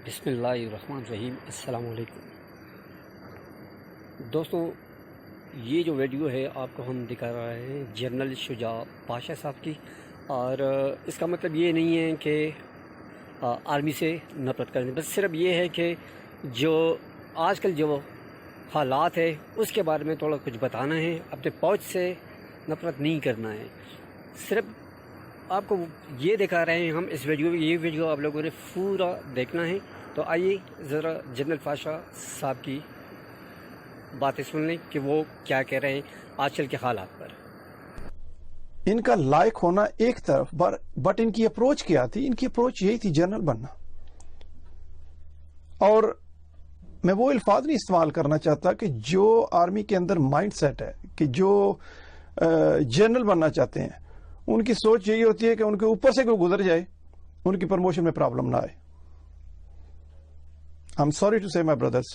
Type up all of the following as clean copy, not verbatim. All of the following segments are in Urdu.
بسم اللہ الرحمن الرحیم۔ السلام علیکم دوستوں، یہ جو ویڈیو ہے آپ کو ہم دکھا رہے ہیں جنرل شجاع پاشا صاحب کی، اور اس کا مطلب یہ نہیں ہے کہ آرمی سے نفرت کریں، بس صرف یہ ہے کہ جو آج کل جو حالات ہے اس کے بارے میں تھوڑا کچھ بتانا ہے، اپنے فوج سے نفرت نہیں کرنا ہے۔ صرف آپ کو یہ دکھا رہے ہیں ہم اس ویڈیو میں، یہ ویڈیو آپ لوگوں نے پورا دیکھنا ہے۔ تو آئیے ذرا جنرل پاشا صاحب کی باتیں سن لیں کہ وہ کیا کہہ رہے ہیں آج کل کے حالات پر۔ ان کا لائق ہونا ایک طرف، بٹ ان کی اپروچ کیا تھی؟ ان کی اپروچ یہی تھی، جنرل بننا۔ اور میں وہ الفاظ نہیں استعمال کرنا چاہتا کہ جو آرمی کے اندر مائنڈ سیٹ ہے کہ جو جنرل بننا چاہتے ہیں، ان کی سوچ یہی ہوتی ہے کہ ان کے اوپر سے کوئی گزر جائے، ان کی پروموشن میں پرابلم نہ آئے۔ I'm sorry to say my brothers,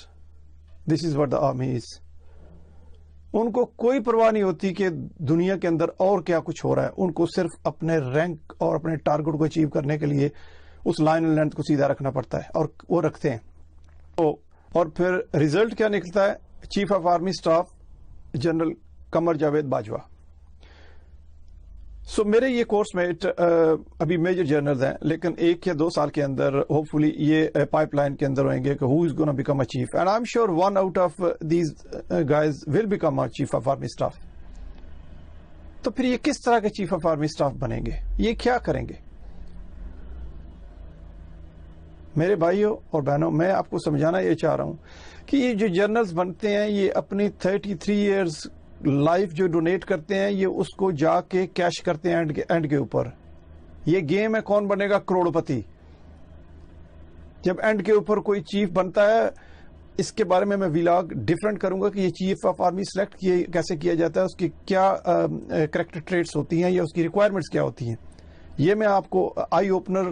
this is what the army is. ان کو کوئی پرواہ نہیں ہوتی کہ دنیا کے اندر اور کیا کچھ ہو رہا ہے، ان کو صرف اپنے رینک اور اپنے ٹارگٹ کو اچیو کرنے کے لیے اس لائن اینڈ لینتھ کو سیدھا رکھنا پڑتا ہے، اور وہ رکھتے ہیں۔ اور پھر ریزلٹ کیا نکلتا ہے؟ Chief of army staff general Qamar Javed Bajwa. میرے یہ کورس میں ابھی میجر جنرلز ہیں، لیکن 1 یا 2 سال کے اندر ہوپ فلی یہ پائپ لائن کے اندر ہوئیں گے کہ who is gonna become a chief, and I am sure one out of these guys will become a chief of army staff. تو پھر یہ کس طرح کے چیف آف آرمی اسٹاف بنیں گے؟ یہ کیا کریں گے؟ میرے بھائیوں اور بہنوں، میں آپ کو سمجھانا یہ چاہ رہا ہوں کہ یہ جو جنرلز بنتے ہیں، یہ اپنی 33 ایئرز لائف جو ڈونیٹ کرتے ہیں، یہ اس کو جا کے کیش کرتے ہیں اینڈ کے اوپر۔ یہ گیم ہے کون بنے گا کروڑ پتی۔ جب اینڈ کے اوپر کوئی چیف بنتا ہے، اس کے بارے میں ویلاگ ڈیفرنٹ کروں گا کہ یہ چیف آف آرمی سلیکٹ کیسے کیا جاتا ہے، اس کی کیا کریکٹر ٹریٹس ہوتی ہیں یا اس کی ریکوائرمنٹس کیا ہوتی ہیں۔ یہ میں آپ کو eye opener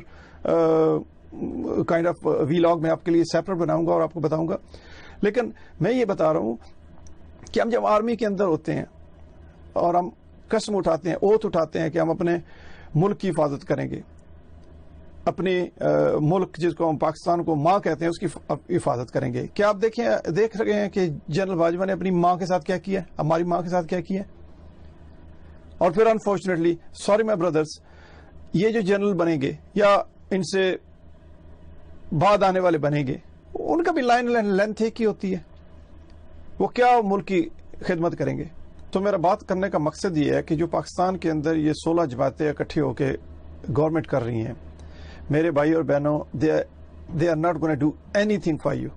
kind of vlog میں آپ کے لیے سیپریٹ بناؤں گا اور آپ کو بتاؤں گا۔ لیکن میں یہ بتا رہا ہوں کہ ہم جب آرمی کے اندر ہوتے ہیں اور ہم قسم اٹھاتے ہیں، اوتھ اٹھاتے ہیں کہ ہم اپنے ملک کی حفاظت کریں گے، اپنے ملک جس کو ہم پاکستان کو ماں کہتے ہیں اس کی حفاظت کریں گے۔ کیا آپ دیکھ رہے ہیں کہ جنرل باجوہ نے اپنی ماں کے ساتھ کیا کیا ہے، ہماری ماں کے ساتھ کیا کیا ہے؟ اور پھر انفارچونیٹلی، سوری مائی بردرز، یہ جو جنرل بنیں گے یا ان سے بعد آنے والے بنیں گے، ان کا بھی لائن لینتھ ایک ہی ہوتی ہے، وہ کیا ملک کی خدمت کریں گے؟ تو میرا بات کرنے کا مقصد یہ ہے کہ جو پاکستان کے اندر یہ 16 جماعتیں اکٹھے ہو کے گورنمنٹ کر رہی ہیں، میرے بھائی اور بہنوں، they are not going to do anything for you.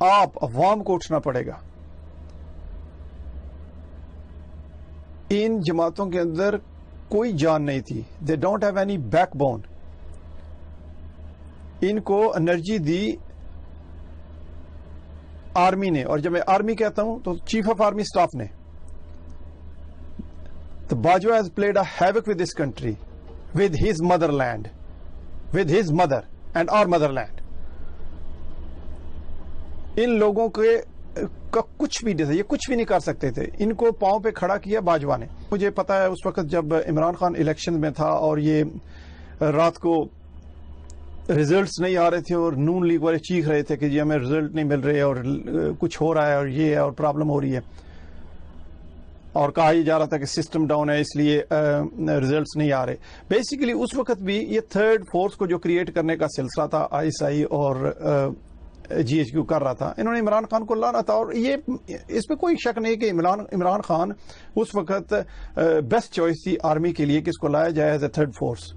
آپ عوام کو اٹھنا پڑے گا۔ ان جماعتوں کے اندر کوئی جان نہیں تھی، they don't have any backbone. ان کو انرجی دی آرمی نے، اور جب میں آرمی کہتا ہوں تو چیف آف آرمی اسٹاف نے۔ تو Bajwa has played a havoc with this country, with his motherland, with his mother and our motherland. ان لوگوں کا کچھ بھی نہیں، یہ کچھ بھی نہیں کر سکتے تھے۔ ان کو پاؤں پہ کھڑا کیا باجوہ نے۔ مجھے پتا ہے اس وقت جب عمران خان الیکشن میں تھا اور یہ رات کو ریزلٹس نہیں آ رہے تھے اور نون لیگ والے چیخ رہے تھے کہ جی ہمیں ریزلٹ نہیں مل رہے اور کچھ ہو رہا ہے اور یہ ہے اور پرابلم ہو رہی ہے، اور کہا یہ جا رہا تھا کہ سسٹم ڈاؤن ہے اس لیے ریزلٹس نہیں آ رہے۔ بیسیکلی اس وقت بھی یہ تھرڈ فورس کو جو کریٹ کرنے کا سلسلہ تھا ISI اور GHQ کر رہا تھا، انہوں نے عمران خان کو لانا تھا، اور یہ اس پہ کوئی شک نہیں کہ عمران خان اس وقت بیسٹ چوائس تھی آرمی کے لیے کہ اس کو لایا جائے ایز اے تھرڈ فورس۔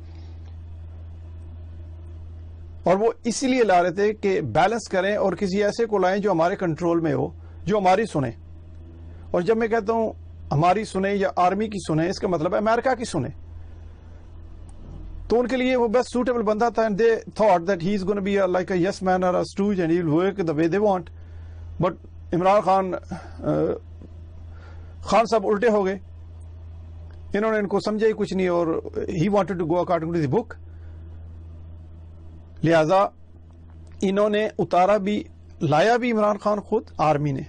اور وہ اسی لیے لا رہے تھے کہ بیلنس کریں اور کسی ایسے کو لائیں جو ہمارے کنٹرول میں ہو، جو ہماری سنیں۔ اور جب میں کہتا ہوں ہماری سنیں یا آرمی کی سنیں، اس کا مطلب ہے امریکہ کی سنیں۔ تو ان کے لیے وہ بیسٹ سوٹیبل بندہ تھا، and they thought that he is gonna be like a yes man اور a stooge and he will work the way they want. But Imran Khan صاحب الٹے ہو گئے، انہوں نے ان کو سمجھا ہی کچھ نہیں، اور he wanted to go according to the book. لہذا انہوں نے لایا بھی عمران خان خود، آرمی نے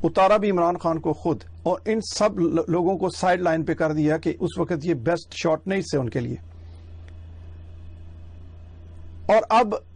اتارا بھی عمران خان کو خود، اور ان سب لوگوں کو سائڈ لائن پہ کر دیا کہ اس وقت یہ بیسٹ شاٹ نہیں تھے ان کے لیے۔ اور اب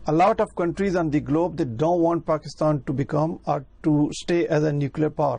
A lot of countries on the globe, they don't want Pakistan to become or to stay as a nuclear power.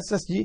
SSG।